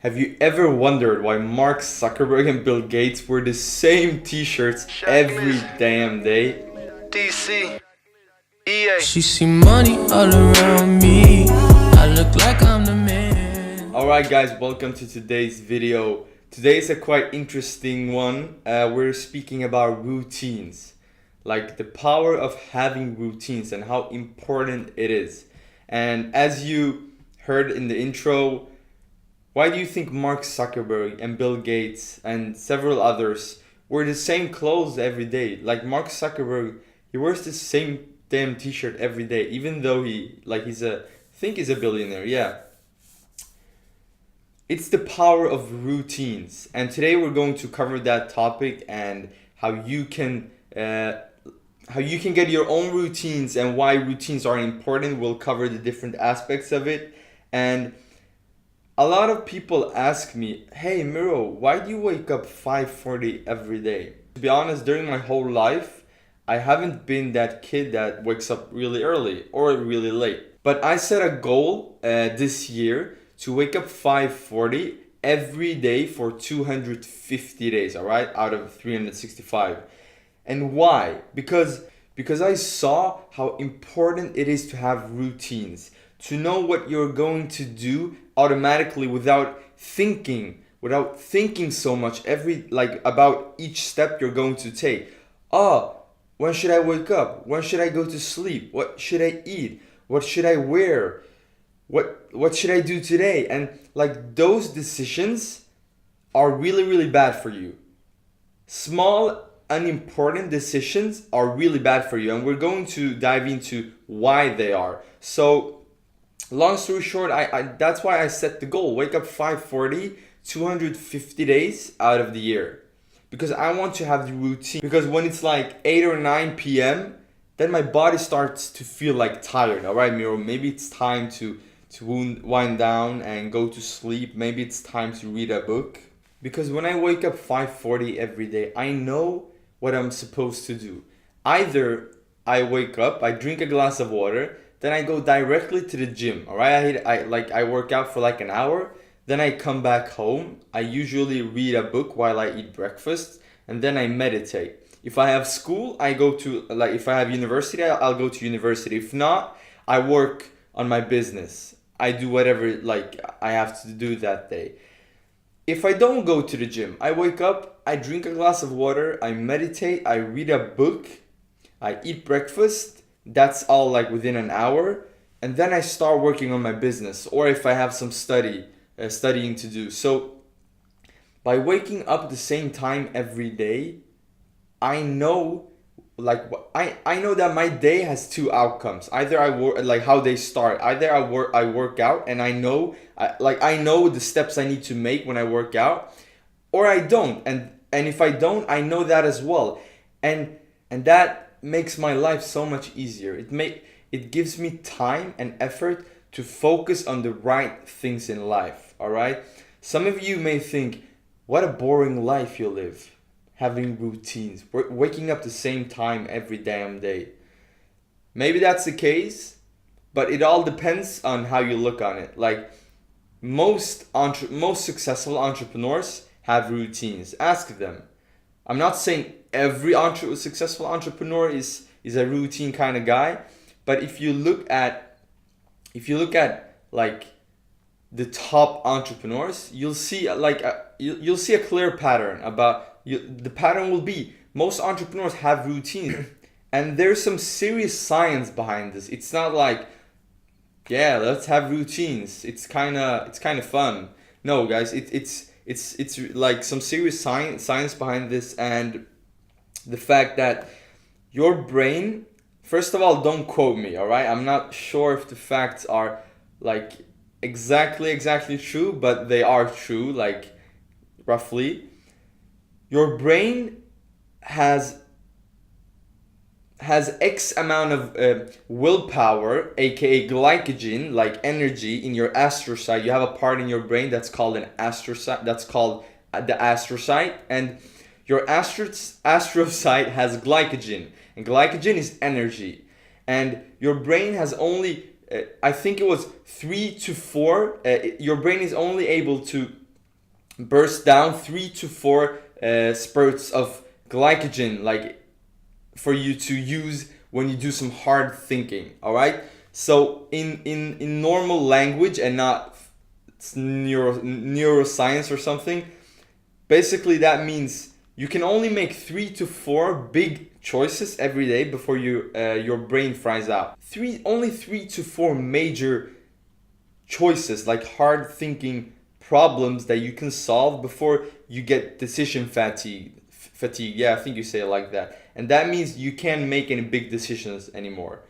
Have you ever wondered why Mark Zuckerberg and Bill Gates wear the same t-shirts every damn day? DC, EA. She see money all around me. I look like I'm the man. Alright guys, welcome to today's video. Today is a quite interesting one. We're speaking about routines. Like the power of having routines and how important it is. And as you heard in the intro, why do you think Mark Zuckerberg and Bill Gates and several others wear the same clothes every day? Like Mark Zuckerberg, he wears the same damn t-shirt every day, even though he's a billionaire. Yeah. It's the power of routines. And today we're going to cover that topic and how you can get your own routines and why routines are important. We'll cover the different aspects of it. And a lot of people ask me, hey Miro, why do you wake up 5:40 every day? To be honest, during my whole life, I haven't been that kid that wakes up really early or really late. But I set a goal this year to wake up 5:40 every day for 250 days, all right, out of 365. And why? Because I saw how important it is to have routines, to know what you're going to do automatically without thinking so much about each step you're going to take. When should I wake up? When should I go to sleep? What should I eat? What should I wear? What should I do today? And like those decisions are really, really bad for you. Small, unimportant decisions are really bad for you, and we're going to dive into why they are. So long story short, that's why I set the goal. Wake up 5:40, 250 days out of the year. Because I want to have the routine. Because when it's like 8 or 9 p.m., then my body starts to feel like tired. Alright, Miro, maybe it's time to wind down and go to sleep. Maybe it's time to read a book. Because when I wake up 5:40 every day, I know what I'm supposed to do. Either I wake up, I drink a glass of water, then I go directly to the gym. All right, I work out for like an hour. Then I come back home. I usually read a book while I eat breakfast, and then I meditate. If I have school, I go to if I have university, I'll go to university. If not, I work on my business. I do whatever I have to do that day. If I don't go to the gym, I wake up, I drink a glass of water, I meditate, I read a book, I eat breakfast. That's all within an hour, and then I start working on my business, or if I have some studying to do. So by waking up at the same time every day, I know I know that my day has two outcomes. Either I work how they start. Either I work out and I know I know the steps I need to make when I work out, or I don't. And if I don't, I know that as well. And that makes my life so much easier. It gives me time and effort to focus on the right things in life. All right. Some of you may think, what a boring life you live, having routines, waking up the same time every damn day. Maybe that's the case, but it all depends on how you look on it. Like most successful entrepreneurs have routines. Ask them. I'm not saying every successful entrepreneur is a routine kind of guy, but if you look at the top entrepreneurs, you'll see you'll see a clear pattern the pattern will be most entrepreneurs have routines. And there's some serious science behind this. It's not yeah, let's have routines, it's kind of fun. No guys, it's like some serious science behind this. And the fact that your brain, first of all, don't quote me, all right? I'm not sure if the facts are exactly true, but they are true, roughly. Your brain has X amount of willpower, aka glycogen, energy in your astrocyte. You have a part in your brain that's called an astrocyte. That's called the astrocyte, and your astrocyte has glycogen, and glycogen is energy. And your brain has only I think it was 3 to 4. Your brain is only able to burst down 3 to 4 spurts of glycogen, like for you to use when you do some hard thinking. All right. So in normal language and not neuroscience or something, basically that means you can only make 3 to 4 big choices every day before your brain fries out. Only 3 to 4 major choices, like hard thinking problems that you can solve before you get decision fatigue. Yeah, I think you say it like that. And that means you can't make any big decisions anymore.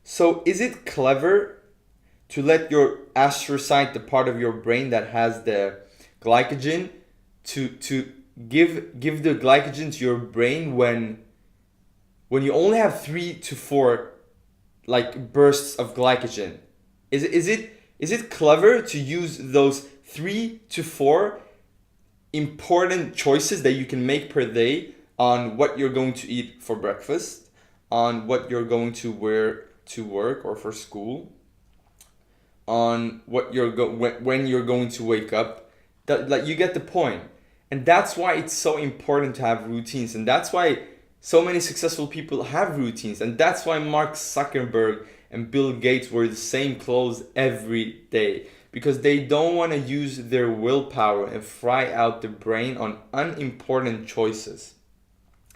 So is it clever to let your astrocyte, the part of your brain that has the glycogen, to give the glycogen to your brain when you only have 3 to 4 like bursts of glycogen? Is it clever to use those 3 to 4 important choices that you can make per day on what you're going to eat for breakfast, on what you're going to wear to work or for school, on what when you're going to wake up? That, like, you get the point. And that's why it's so important to have routines, and that's why so many successful people have routines, and that's why Mark Zuckerberg and Bill Gates wear the same clothes every day, because they don't want to use their willpower and fry out the brain on unimportant choices.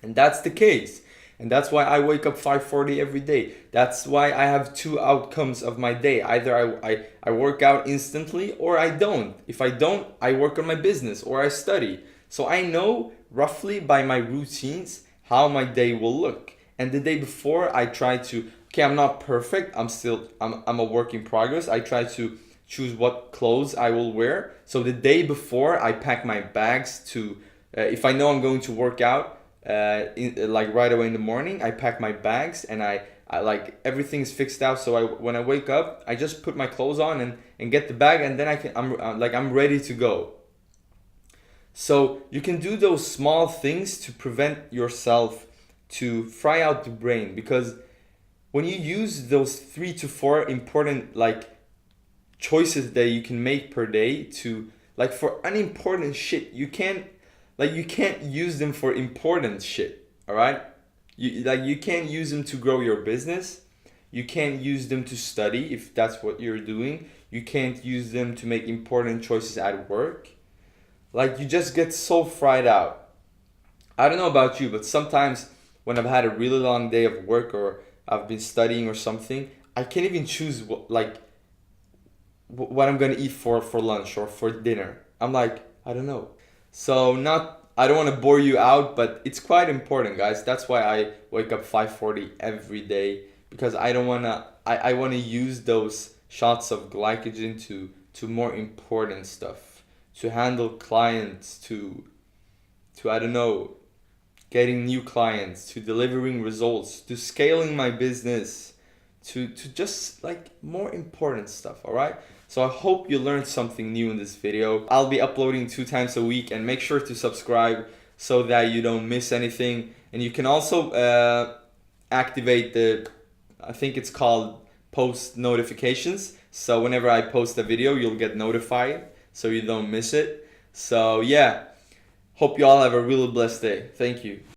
And that's the case. And that's why I wake up 5:40 every day. That's why I have 2 outcomes of my day. Either I work out instantly or I don't. If I don't, I work on my business or I study. So I know roughly by my routines how my day will look. And the day before I try to, okay, I'm not perfect. I'm a work in progress. I try to choose what clothes I will wear. So the day before I pack my bags to, if I know I'm going to work out, like right away in the morning, I pack my bags and I like everything's fixed out. So when I wake up, I just put my clothes on and get the bag, and then I'm ready to go. So you can do those small things to prevent yourself to fry out the brain, because when you use those 3 to 4 important like choices that you can make per day to, like, for unimportant shit, you can't use them for important shit. All right, you can't use them to grow your business. You can't use them to study if that's what you're doing. You can't use them to make important choices at work. Like, you just get so fried out. I don't know about you, but sometimes when I've had a really long day of work or I've been studying or something, I can't even choose what I'm gonna eat for lunch or for dinner. I'm like, I don't know. So I don't want to bore you out, but it's quite important, guys. That's why I wake up 5:40 every day, because I don't wanna. I want to use those shots of glycogen to more important stuff, to handle clients, to I don't know, getting new clients, to delivering results, to scaling my business, to just like more important stuff. All right. So I hope you learned something new in this video. I'll be uploading 2 times a week, and make sure to subscribe so that you don't miss anything. And you can also activate I think it's called post notifications. So whenever I post a video, you'll get notified so you don't miss it. So yeah, hope you all have a really blessed day. Thank you.